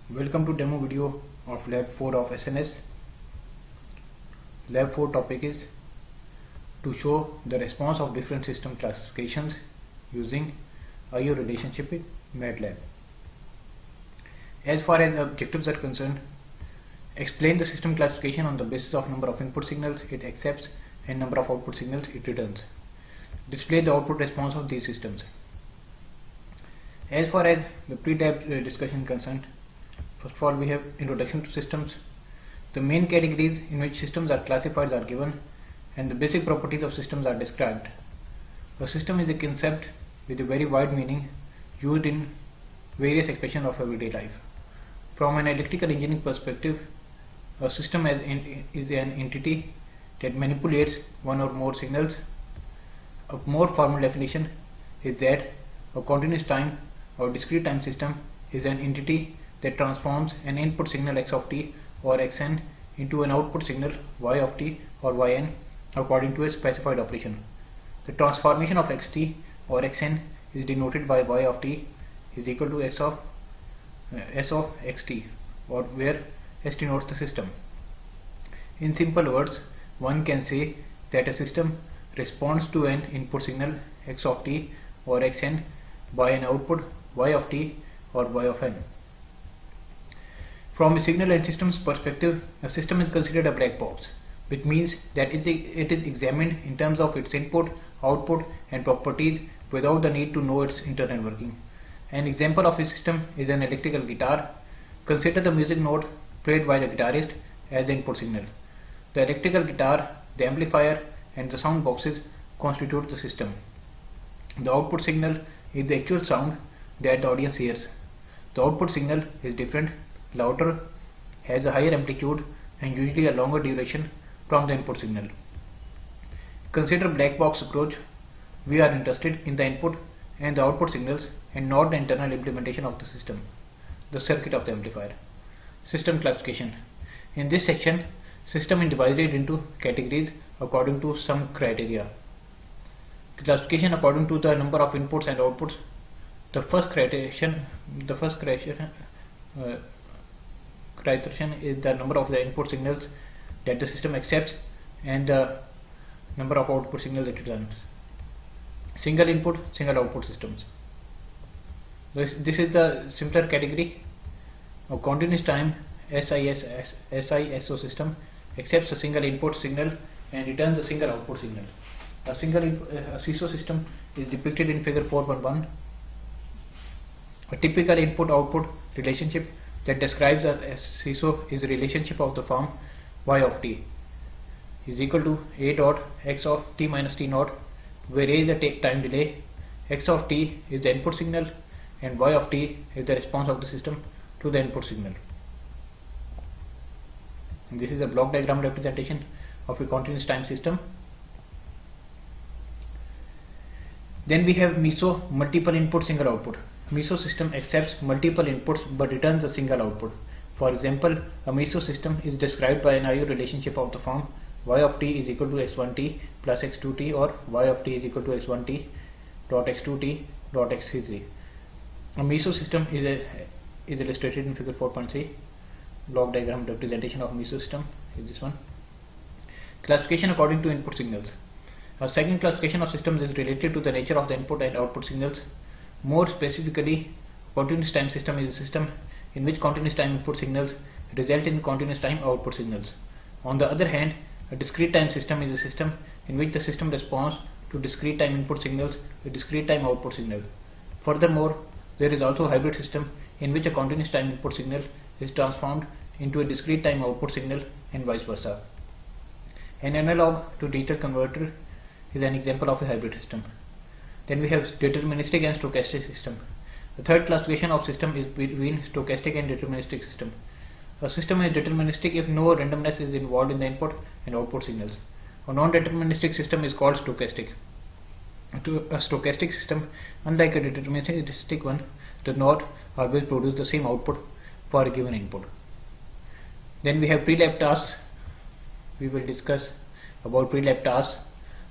Welcome to demo video of Lab 4 of SNS. Lab 4 topic is to show the response of different system classifications using I/O relationship with MATLAB. As far as objectives are concerned, explain the system classification on the basis of number of input signals it accepts and number of output signals it returns. Display the output response of these systems. As far as the pre-lab discussion concerned, first of all we have introduction to systems. The main categories in which systems are classified are given and the basic properties of systems are described. A system is a concept with a very wide meaning used in various expressions of everyday life. From an electrical engineering perspective, a system is an entity that manipulates one or more signals. A more formal definition is that a continuous time or discrete time system is an entity that transforms an input signal x of t or xn into an output signal y of t or yn according to a specified operation. The transformation of xt or xn is denoted by y of t is equal to s of xt, or where s denotes the system. In simple words, one can say that a system responds to an input signal x of t or xn by an output y of t or y of n. From a signal and systems perspective, a system is considered a black box, which means that it is examined in terms of its input, output and properties without the need to know its internal working. An example of a system is an electrical guitar. Consider the music note played by the guitarist as the input signal. The electrical guitar, the amplifier and the sound boxes constitute the system. The output signal is the actual sound that the audience hears. The output signal is different, louder, has a higher amplitude and usually a longer duration from the input signal. Consider black box approach. We are interested in the input and the output signals and not the internal implementation of the system, the circuit of the amplifier. System classification. In this section, system is divided into categories according to some criteria. Classification according to the number of inputs and outputs. The first criterion is the number of the input signals that the system accepts and the number of output signals it returns. Single input, single output systems. This is the simpler category of continuous time. SISO system accepts a single input signal and returns a single output signal. A SISO system is depicted in figure 4.1. A typical input-output relationship that describes a SISO is a relationship of the form y of t is equal to a dot x of t minus t naught, where a is the time delay, x of t is the input signal and y of t is the response of the system to the input signal. And this is a block diagram representation of a continuous time system. Then we have MISO, multiple input single output. MISO system accepts multiple inputs but returns a single output. For example, a MISO system is described by an I/O relationship of the form y of t is equal to x1t plus x2t or y of t is equal to x1t dot x2t dot x33. A MISO system is illustrated in figure 4.3. Block diagram representation of MISO system is this one. Classification according to input signals. A second classification of systems is related to the nature of the input and output signals. More specifically, continuous time system is a system in which continuous time input signals result in continuous time output signals. On the other hand, a discrete time system is a system in which the system responds to discrete time input signals with discrete time output signal. Furthermore, there is also a hybrid system in which a continuous time input signal is transformed into a discrete time output signal and vice versa. An analog to digital converter is an example of a hybrid system. Then we have deterministic and stochastic system. The third classification of system is between stochastic and deterministic system. A system is deterministic if no randomness is involved in the input and output signals. A non-deterministic system is called stochastic. A stochastic system, unlike a deterministic one, does not always produce the same output for a given input. Then we have pre-lab tasks. We will discuss about pre-lab tasks,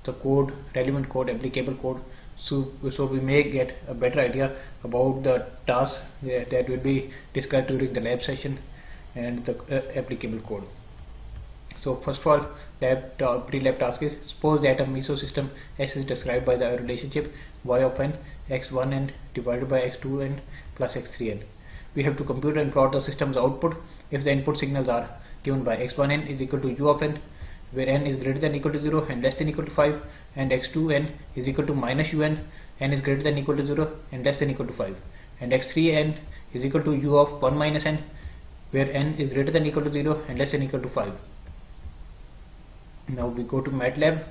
the code, relevant code, applicable code, so we may get a better idea about the tasks that will be discussed during the lab session and the applicable code. So first of all, pre-lab task is: suppose that a meso system S is described by the relationship y of n x1n divided by x2n plus x3n. We have to compute and plot the system's output if the input signals are given by x1n is equal to u of n, where n is greater than equal to 0 and less than equal to 5, and x2n is equal to minus un, n is greater than equal to 0 and less than equal to 5, and x3n is equal to u of 1 minus n, where n is greater than equal to 0 and less than equal to 5. Now we go to MATLAB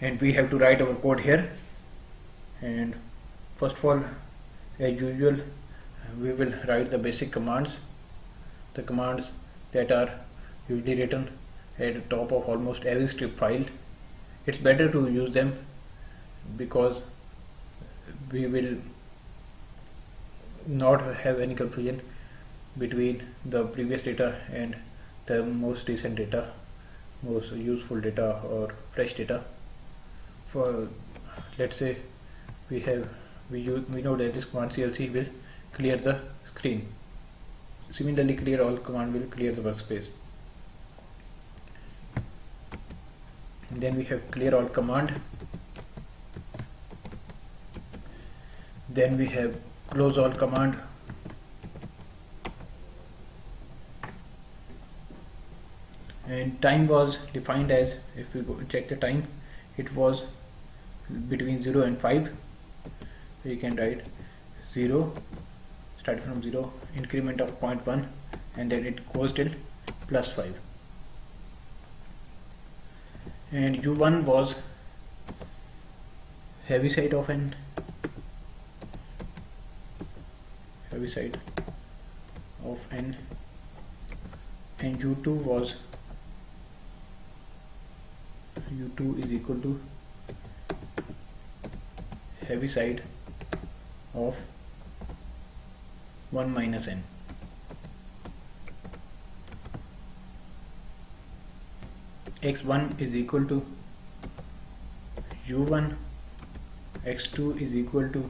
and we have to write our code here. And first of all, as usual, we will write the basic commands, the commands that are usually written at the top of almost every script file. It's better to use them because we will not have any confusion between the previous data and the most recent data, most useful data or fresh data. For let's say we know that this command CLC will clear the screen. Similarly, clear all command will clear the workspace. And then we have clear all command. Then we have close all command. And time was defined as, if we go check the time, it was between 0 and 5. We can write 0, start from 0, increment of 0.1, and then it goes till plus 5. And u1 was heavy side of n, and u2 was u2 is equal to heavy side of 1 minus n. x1 is equal to u1, x2 is equal to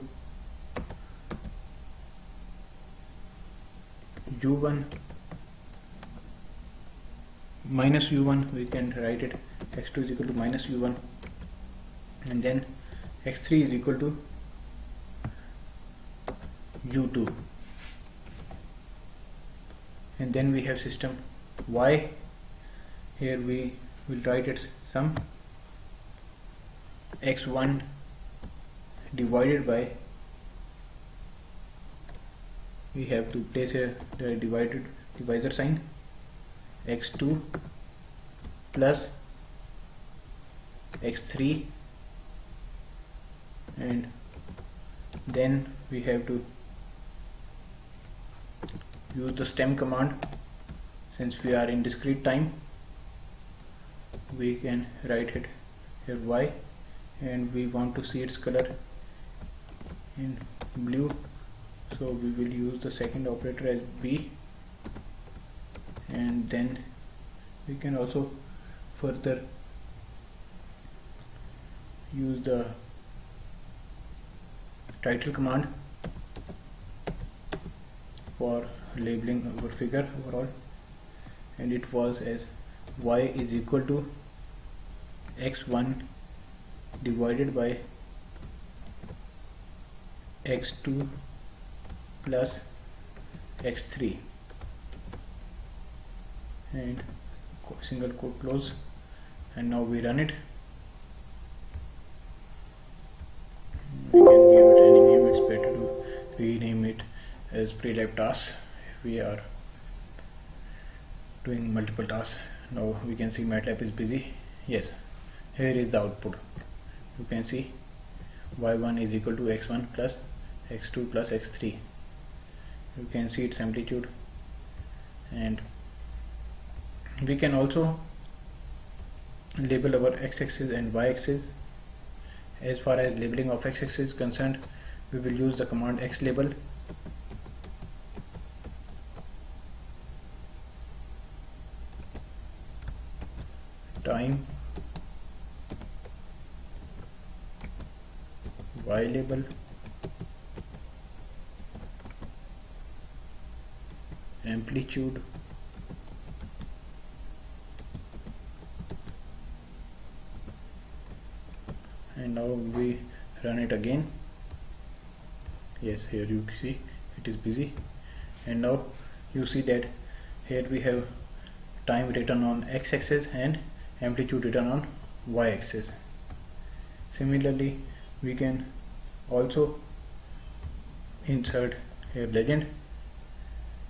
u1 minus u1, we can write it x2 is equal to minus u1, and then x3 is equal to u2, and then we have system y. Here we will write its sum, x1 divided by, we have to place here the divisor sign, x2 plus x3, and then we have to use the stem command. Since we are in discrete time, we can write it here y, and we want to see its color in blue, so we will use the second operator as b, and then we can also further use the title command for labeling our figure overall, and it was as y is equal to x1 divided by x2 plus x3, and single quote close, and now we run it. We can give it any name, it's better to rename it as pre-lab tasks if we are doing multiple tasks. Now we can see MATLAB is busy. Yes, here is the output. You can see y1 is equal to x1 plus x2 plus x3. You can see its amplitude, and we can also label our x-axis and y-axis. As far as labeling of x-axis is concerned, we will use the command xlabel. Time y label, amplitude, and now we run it again. Yes, here you see it is busy, and now you see that here we have time written on x-axis and amplitude written on y-axis. Similarly, we can also insert here legend,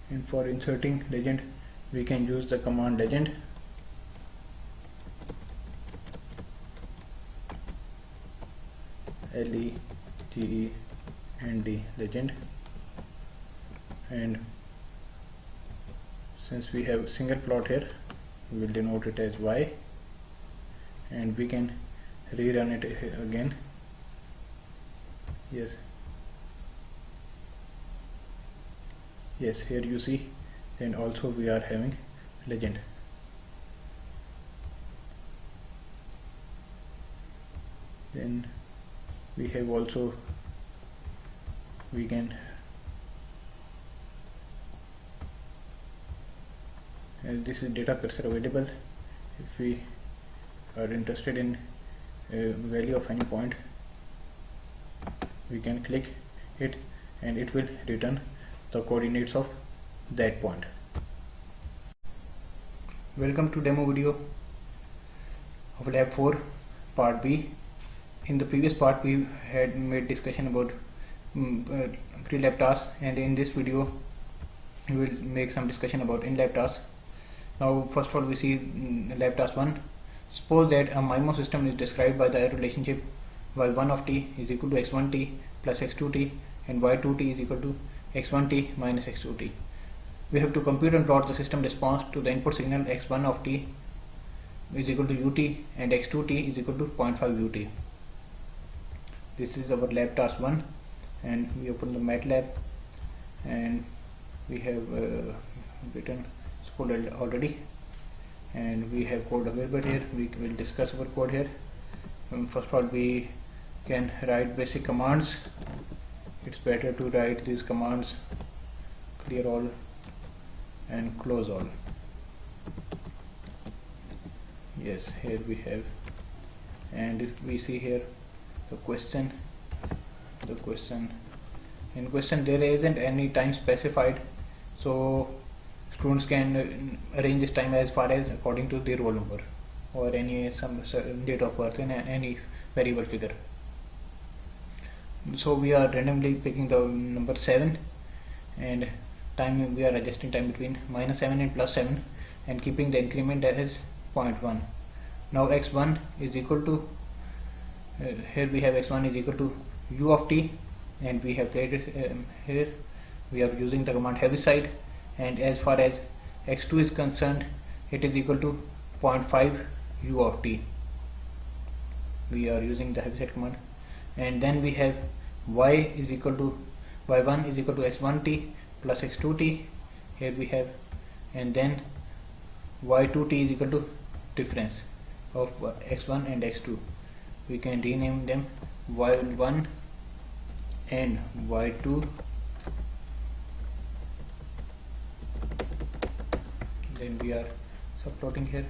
and for inserting legend we can use the command legend. LEGEND, legend, and since we have single plot here, we will denote it as y, and we can rerun it again. Yes, here you see, then also we are having legend. Then we have also, we can this is data cursor available. If we are interested in a value of any point, we can click it and it will return the coordinates of that point. Welcome to demo video of lab 4 part B. In the previous part we had made discussion about pre-lab tasks, and in this video we will make some discussion about in-lab tasks. Now first of all we see lab task 1. Suppose that a MIMO system is described by the relationship y1 of t is equal to x1t plus x2t and y2t is equal to x1t minus x2t. We have to compute and plot the system response to the input signal x1 of t is equal to ut and x2t is equal to 0.5 ut. This is our lab task 1, and we open the MATLAB and we have written code already, and we have code available here. We will discuss our code here. First of all, we can write basic commands. It's better to write these commands: clear all and close all. Yes, here we have, and if we see here the question in question there isn't any time specified, so students can arrange this time as far as according to their roll number or any some date of birth in any variable figure. So we are randomly picking the number 7, and time we are adjusting time between -7 and +7 and keeping the increment as 0.1. Now x1 is equal to here we have x1 is equal to u of t, and we have played it here. We are using the command heaviside, and as far as x2 is concerned, it is equal to 0.5 u of t. We are using the heaviside command, and then we have y1 is equal to x1t plus x2t. Here we have, and then y2t is equal to difference of x1 and x2. We can rename them y1 and y2. Then we are subplotting here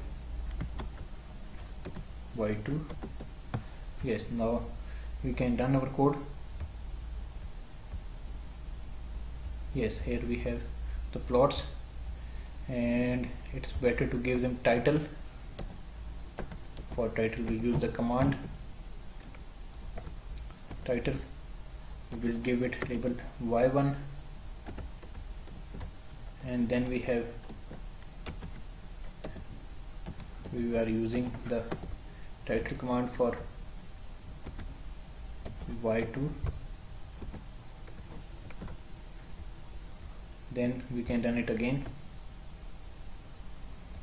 y2. Yes, now we can run our code. Yes, here we have the plots, and it's better to give them title. For title we use the command title. We will give it label y1, and then we are using the title command for y2. Then we can run it again.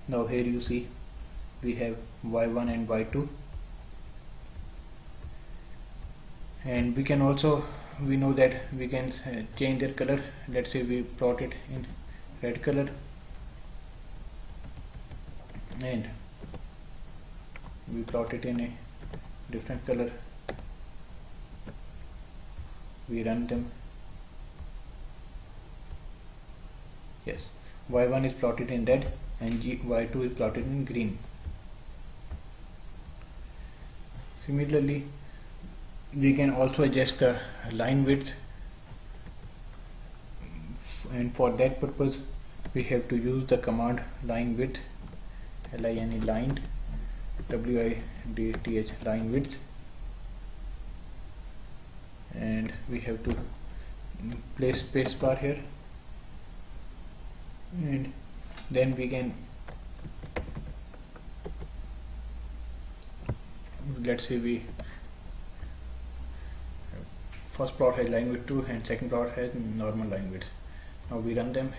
Now here you see we have y1 and y2, and we can also, we know that we can change their color. Let's say we plot it in red color, and we plot it in a different color. we run them. Yes, y1 is plotted in red and y2 is plotted in green. Similarly, we can also adjust the line width, and for that purpose we have to use the command line width, line lined, width line width, and we have to place spacebar here, and then we can, let's say we first plot has line width 2 and second plot has normal line width. Now we run them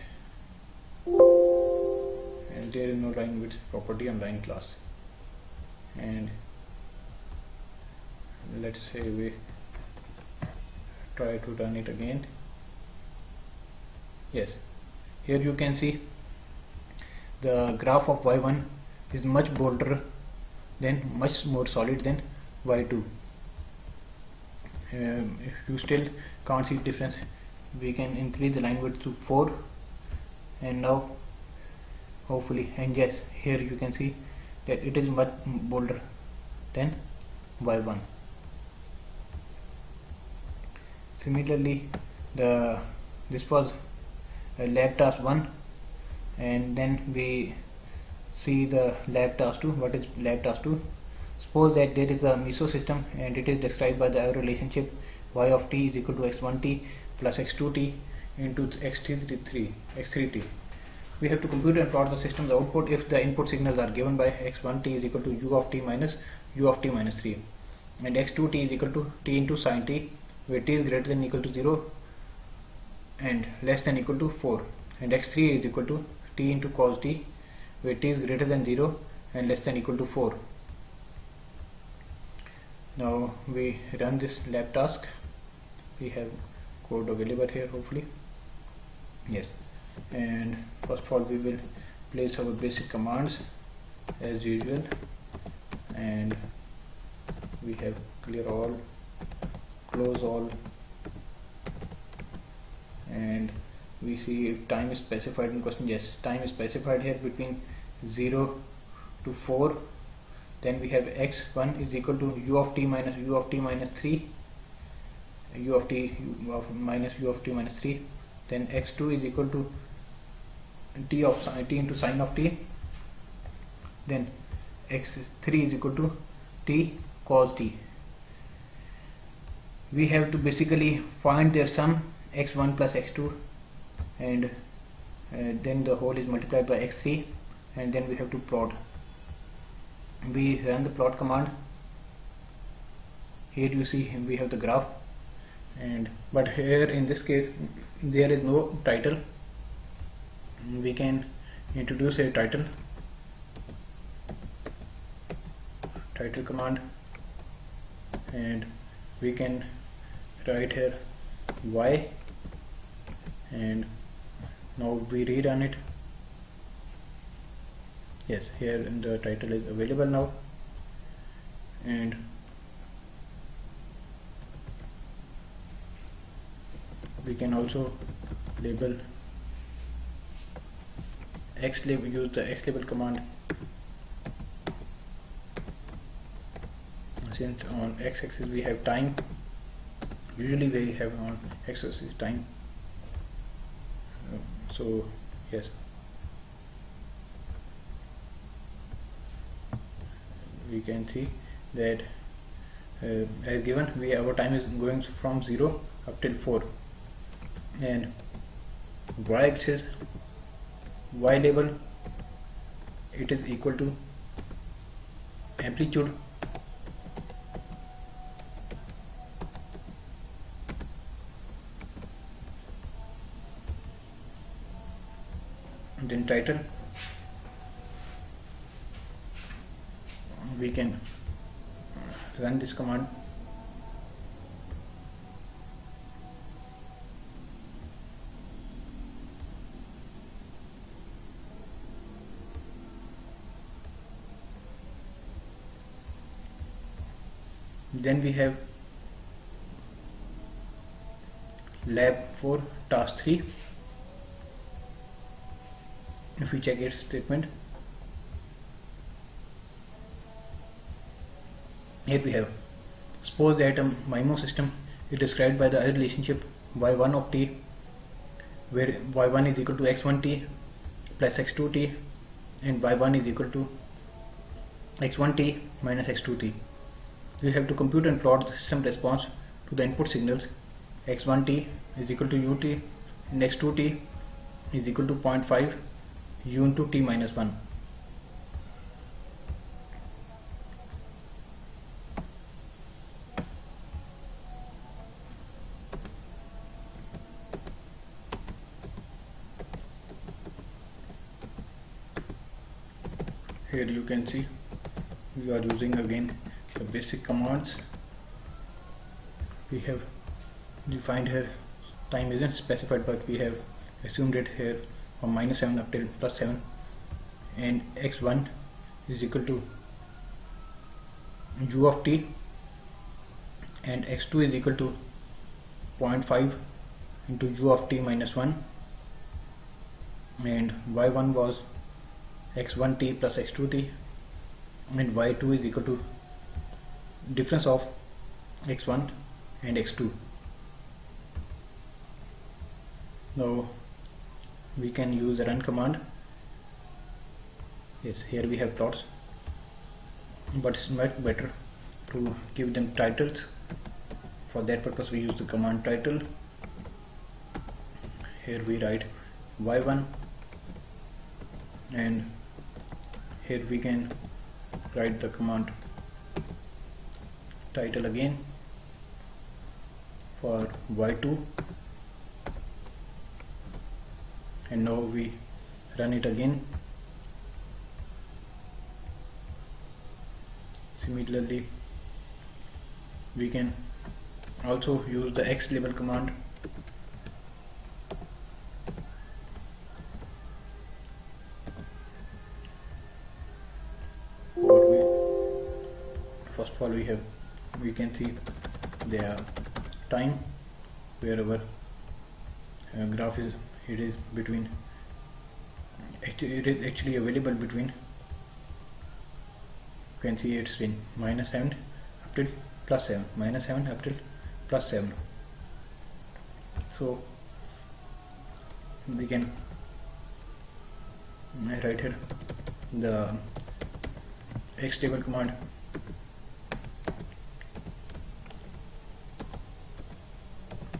and there is no line width property on line class, and let's say we try to run it again. Yes, here you can see the graph of y1 is much bolder than, much more solid than y2. If you still can't see difference, we can increase the line width to 4, and now hopefully, and yes, here you can see that it is much bolder than y1. Similarly, this was lab task 1, and then we see the lab task 2. What is lab task 2? Suppose that there is a meso system and it is described by the Euler relationship y of t is equal to x1t plus x2t into x3t. We have to compute and plot the system's output if the input signals are given by x1t is equal to u of t minus 3, and x2t is equal to t into sin t, where t is greater than equal to 0 and less than equal to 4, and x3 is equal to t into cos t, where t is greater than 0 and less than equal to 4. Now we run this lab task. We have code available here, hopefully. Yes, and first of all we will place our basic commands as usual, and we have clear all, close all, and we see if time is specified in question. Yes, time is specified here between 0 to 4. Then we have x1 is equal to u of t minus 3, u of t minus 3. Then x2 is equal to t into sine of t. Then x3 is equal to t cos t. We have to basically find their sum, x1 plus x2, and then the whole is multiplied by x3, and then we have to plot. We run the plot command. Here you see we have the graph, and but here in this case there is no title. We can introduce a title command, and we can write here y, and now we rerun it. Yes, here the title is available now, and we can also label xlabel, use the xlabel command, since on x-axis we have time. Usually we have on x-axis time, so yes, we can see that as given, our time is going from 0 up till 4, and y-axis, y label, it is equal to amplitude then title. We can run this command. Then we have lab 4 task 3. If we check its statement, here we have, suppose that a MIMO system is described by the relationship y1 of t, where y1 is equal to x1t plus x2t and y1 is equal to x1t minus x2t. We have to compute and plot the system response to the input signals. x1t is equal to ut and x2t is equal to 0.5 u into t minus 1. Here you can see we are using again the basic commands. We have defined here, time isn't specified, but we have assumed it here from -7 up till +7, and x1 is equal to u of t and x2 is equal to 0.5 into u of t minus 1, and y1 was x1t plus x2t and y2 is equal to difference of x1 and x2. Now we can use the run command. Yes, here we have plots, but it's much better to give them titles. For that purpose we use the command title. Here we write y1 and here we can write the command title again for y2, and now we run it again. Similarly, we can also use the x label command. First of all, we can see the time wherever graph is, it is between, it is actually available between, you can see it's in -7 up till +7, -7 up till +7. So we can write here the x table command.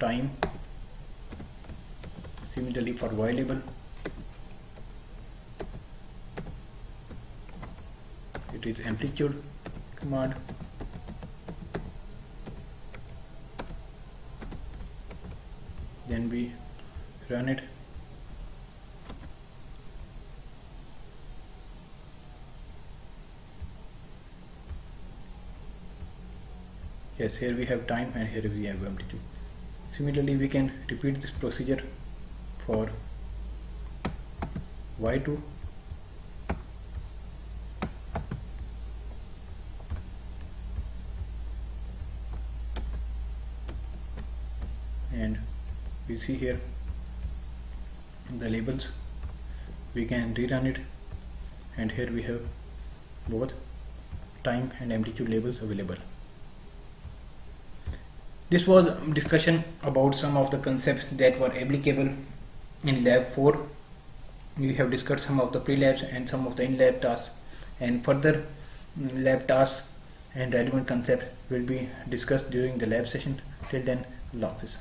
Time. Similarly for y label, it is amplitude command. Then we run it. Yes, here we have time and here we have amplitude. Similarly, we can repeat this procedure for y2, and we see here the labels. We can rerun it, and here we have both time and amplitude labels available. This was a discussion about some of the concepts that were applicable in lab 4. We have discussed some of the pre-labs and some of the in-lab tasks, and further lab tasks and relevant concepts will be discussed during the lab session. Till then, Allah Hafiz.